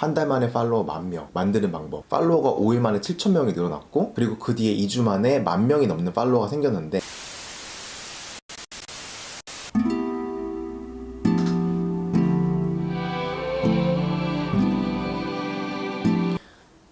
한 달 만에 팔로워 10,000명 만드는 방법, 팔로워가 5일 만에 7,000명이 늘어났고, 그리고 그 뒤에 2주 만에 10,000명이 넘는 팔로워가 생겼는데,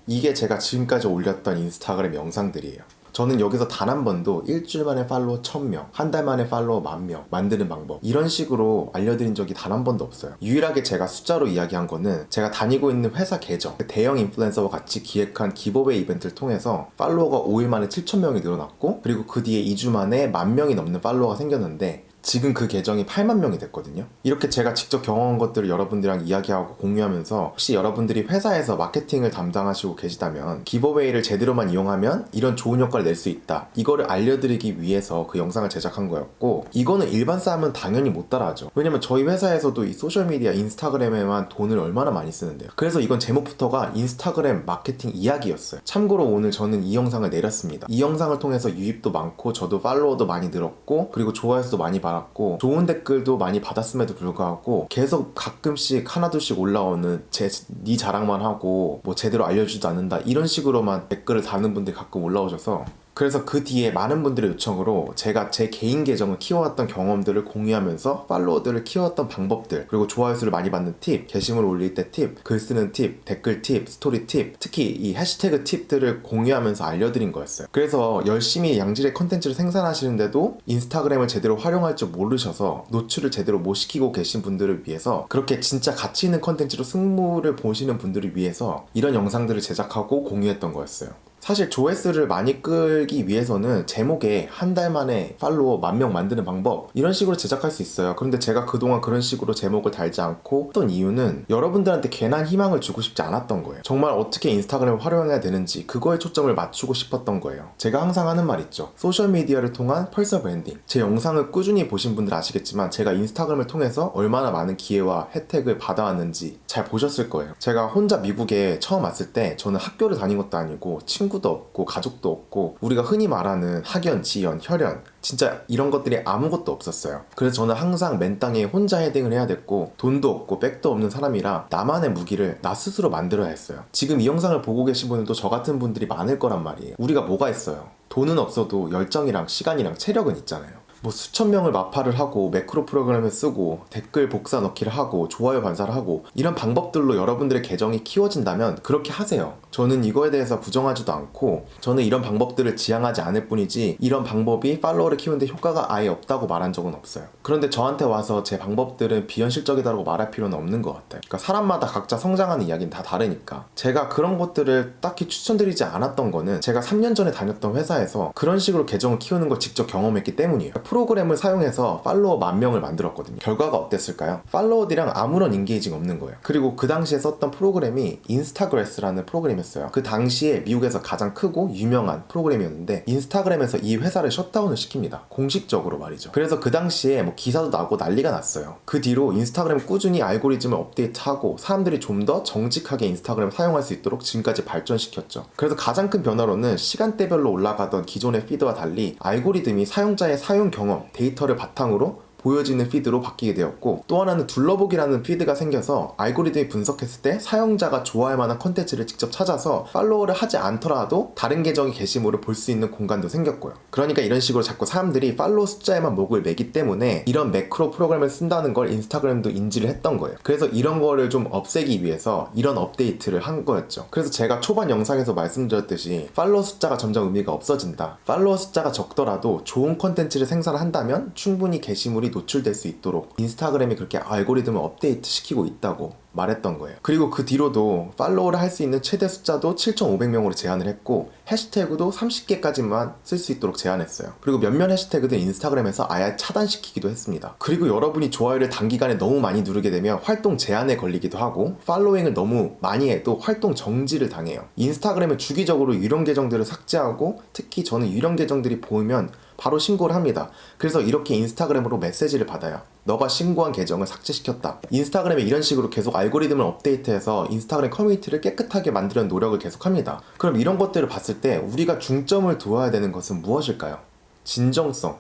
이게 제가 지금까지 올렸던 인스타그램 영상들이에요. 저는 여기서 단 한 번도 일주일 만에 팔로워 1,000명, 한 달 만에 팔로워 10,000명 만드는 방법, 이런 식으로 알려드린 적이 단 한 번도 없어요. 유일하게 제가 숫자로 이야기한 거는 제가 다니고 있는 회사 계정, 대형 인플루엔서와 같이 기획한 기브웨이 이벤트를 통해서 팔로워가 5일 만에 7,000명이 늘어났고, 그리고 그 뒤에 2주 만에 10,000명이 넘는 팔로워가 생겼는데, 지금 그 계정이 80,000명이 됐거든요. 이렇게 제가 직접 경험한 것들을 여러분들이랑 이야기하고 공유하면서, 혹시 여러분들이 회사에서 마케팅을 담당하시고 계시다면 기브웨이를 제대로만 이용하면 이런 좋은 효과를 낼 수 있다, 이거를 알려드리기 위해서 그 영상을 제작한 거였고, 이거는 일반 사람은 당연히 못 따라하죠. 왜냐면 저희 회사에서도 이 소셜미디어 인스타그램에만 돈을 얼마나 많이 쓰는데요. 그래서 이건 제목부터가 인스타그램 마케팅 이야기였어요. 참고로 오늘 저는 이 영상을 내렸습니다. 이 영상을 통해서 유입도 많고 저도 팔로워도 많이 늘었고, 그리고 좋아요 수도 많이 받았고, 좋은 댓글도 많이 받았음에도 불구하고 계속 가끔씩 하나둘씩 올라오는 네 자랑만 하고 뭐 제대로 알려주지도 않는다, 이런 식으로만 댓글을 다는 분들이 가끔 올라오셔서, 그래서 그 뒤에 많은 분들의 요청으로 제가 제 개인 계정을 키워왔던 경험들을 공유하면서 팔로워들을 키워왔던 방법들, 그리고 좋아요 수를 많이 받는 팁, 게시물 올릴 때 팁, 글 쓰는 팁, 댓글 팁, 스토리 팁, 특히 이 해시태그 팁들을 공유하면서 알려드린 거였어요. 그래서 열심히 양질의 컨텐츠를 생산하시는데도 인스타그램을 제대로 활용할 줄 모르셔서 노출을 제대로 못 시키고 계신 분들을 위해서, 그렇게 진짜 가치 있는 컨텐츠로 승부를 보시는 분들을 위해서 이런 영상들을 제작하고 공유했던 거였어요. 사실 조회수를 많이 끌기 위해서는 제목에 한 달 만에 팔로워 10,000명 만드는 방법, 이런 식으로 제작할 수 있어요. 그런데 제가 그동안 그런 식으로 제목을 달지 않고 했던 이유는 여러분들한테 괜한 희망을 주고 싶지 않았던 거예요. 정말 어떻게 인스타그램을 활용해야 되는지 그거에 초점을 맞추고 싶었던 거예요. 제가 항상 하는 말 있죠. 소셜미디어를 통한 퍼스널 브랜딩. 제 영상을 꾸준히 보신 분들 아시겠지만 제가 인스타그램을 통해서 얼마나 많은 기회와 혜택을 받아왔는지 잘 보셨을 거예요. 제가 혼자 미국에 처음 왔을 때 저는 학교를 다닌 것도 아니고 친구도 없고 가족도 없고, 우리가 흔히 말하는 학연, 지연, 혈연, 진짜 이런 것들이 아무것도 없었어요. 그래서 저는 항상 맨 땅에 혼자 헤딩을 해야 됐고, 돈도 없고 백도 없는 사람이라 나만의 무기를 나 스스로 만들어야 했어요. 지금 이 영상을 보고 계신 분들도 저 같은 분들이 많을 거란 말이에요. 우리가 뭐가 있어요? 돈은 없어도 열정이랑 시간이랑 체력은 있잖아요. 뭐 수천 명을 마파를 하고 매크로 프로그램을 쓰고 댓글 복사 넣기를 하고 좋아요 반사를 하고, 이런 방법들로 여러분들의 계정이 키워진다면 그렇게 하세요. 저는 이거에 대해서 부정하지도 않고, 저는 이런 방법들을 지향하지 않을 뿐이지 이런 방법이 팔로워를 키우는데 효과가 아예 없다고 말한 적은 없어요. 그런데 저한테 와서 제 방법들은 비현실적이다고 말할 필요는 없는 것 같아요. 그러니까 사람마다 각자 성장하는 이야기는 다 다르니까. 제가 그런 것들을 딱히 추천드리지 않았던 거는 제가 3년 전에 다녔던 회사에서 그런 식으로 계정을 키우는 걸 직접 경험했기 때문이에요. 프로그램을 사용해서 팔로워 10,000명을 만들었거든요. 결과가 어땠을까요? 팔로워들이랑 아무런 인게이징 없는 거예요. 그리고 그 당시에 썼던 프로그램이 인스타그래스라는 프로그램이었어요. 그 당시에 미국에서 가장 크고 유명한 프로그램이었는데, 인스타그램에서 이 회사를 셧다운을 시킵니다. 공식적으로 말이죠. 그래서 그 당시에 뭐 기사도 나고 난리가 났어요. 그 뒤로 인스타그램 꾸준히 알고리즘을 업데이트하고 사람들이 좀 더 정직하게 인스타그램을 사용할 수 있도록 지금까지 발전시켰죠. 그래서 가장 큰 변화로는 시간대별로 올라가던 기존의 피드와 달리 알고리즘이 사용자의 사용 경험, 데이터를 바탕으로 보여지는 피드로 바뀌게 되었고, 또 하나는 둘러보기라는 피드가 생겨서 알고리즘이 분석했을 때 사용자가 좋아할 만한 컨텐츠를 직접 찾아서 팔로워를 하지 않더라도 다른 계정의 게시물을 볼 수 있는 공간도 생겼고요. 그러니까 이런 식으로 자꾸 사람들이 팔로워 숫자에만 목을 매기 때문에 이런 매크로 프로그램을 쓴다는 걸 인스타그램도 인지를 했던 거예요. 그래서 이런 거를 좀 없애기 위해서 이런 업데이트를 한 거였죠. 그래서 제가 초반 영상에서 말씀드렸듯이 팔로워 숫자가 점점 의미가 없어진다, 팔로워 숫자가 적더라도 좋은 컨텐츠를 생산한다면 충분히 게시물이 노출될 수 있도록 인스타그램이 그렇게 알고리즘을 업데이트 시키고 있다고 말했던 거예요. 그리고 그 뒤로도 팔로우를 할 수 있는 최대 숫자도 7,500명으로 제한을 했고, 해시태그도 30개까지만 쓸 수 있도록 제한했어요. 그리고 몇몇 해시태그들 인스타그램에서 아예 차단시키기도 했습니다. 그리고 여러분이 좋아요를 단기간에 너무 많이 누르게 되면 활동 제한에 걸리기도 하고, 팔로잉을 너무 많이 해도 활동 정지를 당해요. 인스타그램은 주기적으로 유령 계정들을 삭제하고, 특히 저는 유령 계정들이 보이면 바로 신고를 합니다. 그래서 이렇게 인스타그램으로 메시지를 받아요. 너가 신고한 계정을 삭제시켰다. 인스타그램에 이런 식으로 계속 알고리즘을 업데이트해서 인스타그램 커뮤니티를 깨끗하게 만드려는 노력을 계속합니다. 그럼 이런 것들을 봤을 때 우리가 중점을 두어야 되는 것은 무엇일까요? 진정성.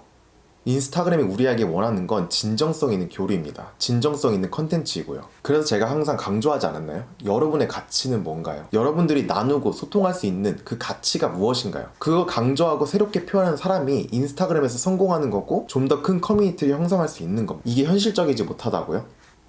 인스타그램이 우리에게 원하는 건 진정성 있는 교류입니다. 진정성 있는 컨텐츠이고요. 그래서 제가 항상 강조하지 않았나요? 여러분의 가치는 뭔가요? 여러분들이 나누고 소통할 수 있는 그 가치가 무엇인가요? 그거 강조하고 새롭게 표현하는 사람이 인스타그램에서 성공하는 거고 좀 더 큰 커뮤니티를 형성할 수 있는 겁니다. 이게 현실적이지 못하다고요?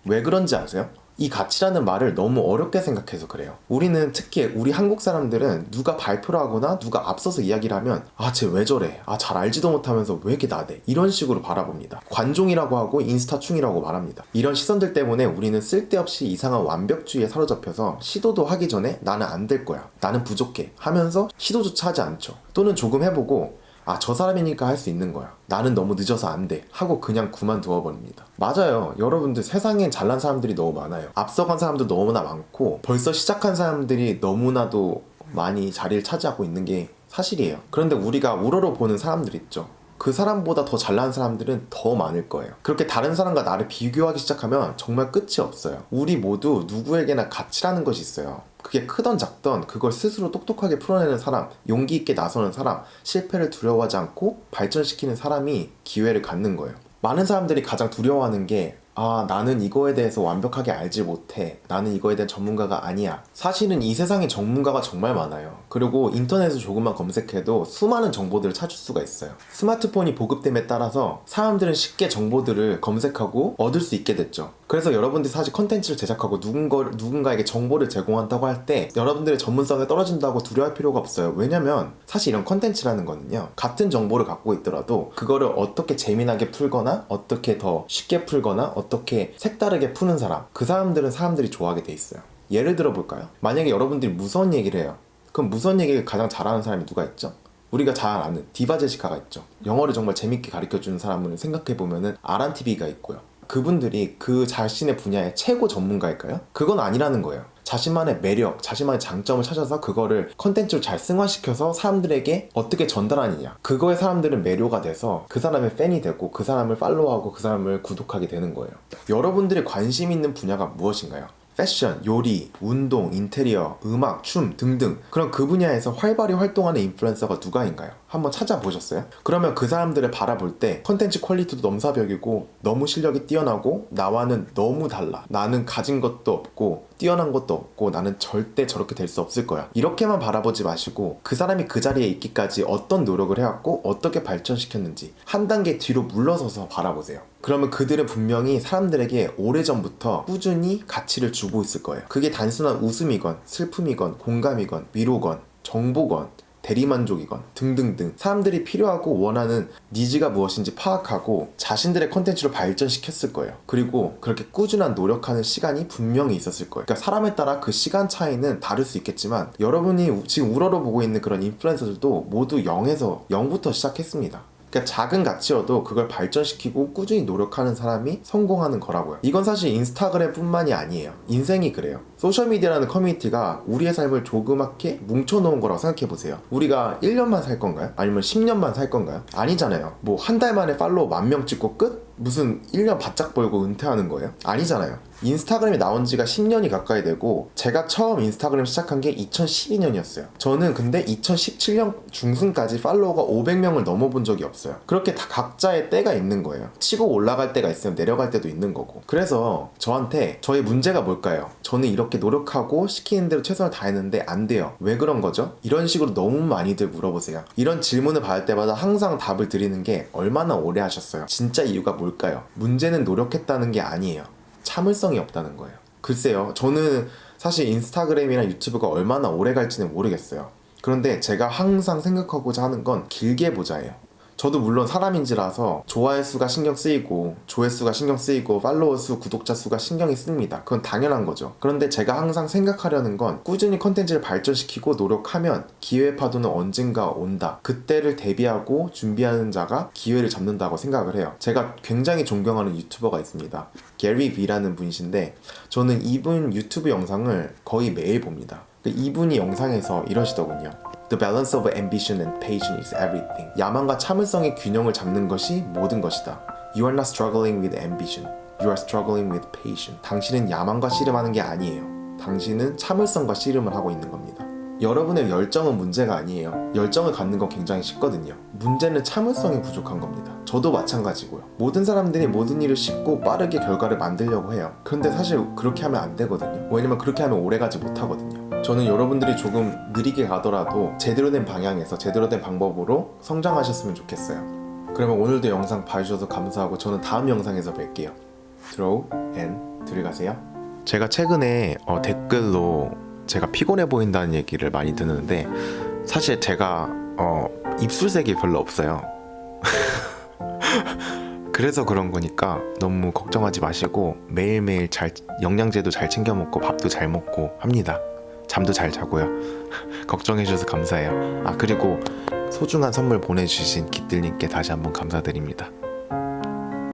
왜 그런지 아세요? 이 가치라는 말을 너무 어렵게 생각해서 그래요. 우리는 특히 우리 한국 사람들은 누가 발표를 하거나 누가 앞서서 이야기를 하면 쟤 왜 저래? 잘 알지도 못하면서 왜 이렇게 나대? 이런 식으로 바라봅니다. 관종이라고 하고 인스타충이라고 말합니다. 이런 시선들 때문에 우리는 쓸데없이 이상한 완벽주의에 사로잡혀서 시도도 하기 전에 나는 안 될 거야, 나는 부족해 하면서 시도조차 하지 않죠. 또는 조금 해보고 저 사람이니까 할 수 있는 거야, 나는 너무 늦어서 안 돼 하고 그냥 그만두어 버립니다. 맞아요. 여러분들, 세상엔 잘난 사람들이 너무 많아요. 앞서간 사람도 너무나 많고 벌써 시작한 사람들이 너무나도 많이 자리를 차지하고 있는 게 사실이에요. 그런데 우리가 우러러 보는 사람들 있죠. 그 사람보다 더 잘난 사람들은 더 많을 거예요. 그렇게 다른 사람과 나를 비교하기 시작하면 정말 끝이 없어요. 우리 모두 누구에게나 가치라는 것이 있어요. 그게 크던 작던 그걸 스스로 똑똑하게 풀어내는 사람, 용기 있게 나서는 사람, 실패를 두려워하지 않고 발전시키는 사람이 기회를 갖는 거예요. 많은 사람들이 가장 두려워하는 게 나는 이거에 대해서 완벽하게 알지 못해, 나는 이거에 대한 전문가가 아니야. 사실은 이 세상에 전문가가 정말 많아요. 그리고 인터넷을 조금만 검색해도 수많은 정보들을 찾을 수가 있어요. 스마트폰이 보급됨에 따라서 사람들은 쉽게 정보들을 검색하고 얻을 수 있게 됐죠. 그래서 여러분들이 사실 컨텐츠를 제작하고 누군가에게 정보를 제공한다고 할 때 여러분들의 전문성이 떨어진다고 두려워할 필요가 없어요. 왜냐면 사실 이런 컨텐츠라는 거는요, 같은 정보를 갖고 있더라도 그거를 어떻게 재미나게 풀거나 어떻게 더 쉽게 풀거나 어떻게 색다르게 푸는 사람, 그 사람들은 사람들이 좋아하게 돼 있어요. 예를 들어 볼까요? 만약에 여러분들이 무서운 얘기를 해요. 그럼 무서운 얘기를 가장 잘하는 사람이 누가 있죠? 우리가 잘 아는 디바 제시카가 있죠. 영어를 정말 재밌게 가르쳐주는 사람을 생각해보면은 아란TV가 있고요. 그분들이 그 자신의 분야의 최고 전문가일까요? 그건 아니라는 거예요. 자신만의 매력, 자신만의 장점을 찾아서 그거를 컨텐츠로 잘 승화시켜서 사람들에게 어떻게 전달하느냐, 그거에 사람들은 매료가 돼서 그 사람의 팬이 되고 그 사람을 팔로우하고 그 사람을 구독하게 되는 거예요. 여러분들이 관심 있는 분야가 무엇인가요? 패션, 요리, 운동, 인테리어, 음악, 춤 등등, 그럼 그 분야에서 활발히 활동하는 인플루언서가 누가인가요? 한번 찾아보셨어요? 그러면 그 사람들을 바라볼 때 컨텐츠 퀄리티도 넘사벽이고 너무 실력이 뛰어나고 나와는 너무 달라, 나는 가진 것도 없고 뛰어난 것도 없고 나는 절대 저렇게 될 수 없을 거야, 이렇게만 바라보지 마시고 그 사람이 그 자리에 있기까지 어떤 노력을 해왔고 어떻게 발전시켰는지 한 단계 뒤로 물러서서 바라보세요. 그러면 그들은 분명히 사람들에게 오래전부터 꾸준히 가치를 주고 있을 거예요. 그게 단순한 웃음이건 슬픔이건 공감이건 위로건 정보건 대리만족이건 등등등 사람들이 필요하고 원하는 니즈가 무엇인지 파악하고 자신들의 컨텐츠로 발전시켰을 거예요. 그리고 그렇게 꾸준한 노력하는 시간이 분명히 있었을 거예요. 그러니까 사람에 따라 그 시간 차이는 다를 수 있겠지만 여러분이 지금 우러러 보고 있는 그런 인플루언서들도 모두 0부터 시작했습니다. 그러니까 작은 가치여도 그걸 발전시키고 꾸준히 노력하는 사람이 성공하는 거라고요. 이건 사실 인스타그램 뿐만이 아니에요. 인생이 그래요. 소셜미디어라는 커뮤니티가 우리의 삶을 조그맣게 뭉쳐놓은 거라고 생각해보세요. 우리가 1년만 살 건가요? 아니면 10년만 살 건가요? 아니잖아요. 뭐 한 달 만에 팔로워 10,000명 찍고 끝? 무슨 1년 바짝 벌고 은퇴하는 거예요? 아니잖아요. 인스타그램이 나온 지가 10년이 가까이 되고 제가 처음 인스타그램 시작한 게 2012년이었어요. 저는 근데 2017년 중순까지 팔로워가 500명을 넘어본 적이 없어요. 그렇게 다 각자의 때가 있는 거예요. 치고 올라갈 때가 있으면 내려갈 때도 있는 거고. 그래서 저한테 저의 문제가 뭘까요? 저는 이렇게 노력하고 시키는 대로 최선을 다했는데 안 돼요. 왜 그런 거죠? 이런 식으로 너무 많이들 물어보세요. 이런 질문을 받을 때마다 항상 답을 드리는 게 얼마나 오래 하셨어요? 진짜 이유가 뭘까요? 문제는 노력했다는 게 아니에요. 참을성이 없다는 거예요. 글쎄요, 저는 사실 인스타그램이나 유튜브가 얼마나 오래 갈지는 모르겠어요. 그런데 제가 항상 생각하고자 하는 건 길게 보자예요. 저도 물론 사람인지라서 좋아요 수가 신경 쓰이고 조회수가 신경 쓰이고 팔로워 수, 구독자 수가 신경이 씁니다. 그건 당연한 거죠. 그런데 제가 항상 생각하려는 건 꾸준히 컨텐츠를 발전시키고 노력하면 기회의 파도는 언젠가 온다. 그때를 대비하고 준비하는 자가 기회를 잡는다고 생각을 해요. 제가 굉장히 존경하는 유튜버가 있습니다. 게리 V라는 분이신데 저는 이분 유튜브 영상을 거의 매일 봅니다. 이분이 영상에서 이러시더군요. The balance of ambition and patience is everything. 야망과 참을성의 균형을 잡는 것이 모든 것이다. You are not struggling with ambition. You are struggling with patience. 당신은 야망과 씨름하는 게 아니에요. 당신은 참을성과 씨름을 하고 있는 겁니다. 여러분의 열정은 문제가 아니에요. 열정을 갖는 건 굉장히 쉽거든요. 문제는 참을성이 부족한 겁니다. 저도 마찬가지고요. 모든 사람들이 모든 일을 쉽고 빠르게 결과를 만들려고 해요. 그런데 사실 그렇게 하면 안 되거든요. 왜냐면 그렇게 하면 오래가지 못하거든요. 저는 여러분들이 조금 느리게 가더라도 제대로 된 방향에서 제대로 된 방법으로 성장하셨으면 좋겠어요. 그러면 오늘도 영상 봐주셔서 감사하고 저는 다음 영상에서 뵐게요. Draw and 들어가세요. 제가 최근에 댓글로 제가 피곤해 보인다는 얘기를 많이 듣는데 사실 제가 입술색이 별로 없어요. 그래서 그런 거니까 너무 걱정하지 마시고 매일매일 영양제도 잘 챙겨 먹고 밥도 잘 먹고 합니다. 잠도 잘 자고요. 걱정해 주셔서 감사해요. 그리고 소중한 선물 보내주신 깃들님께 다시 한번 감사드립니다.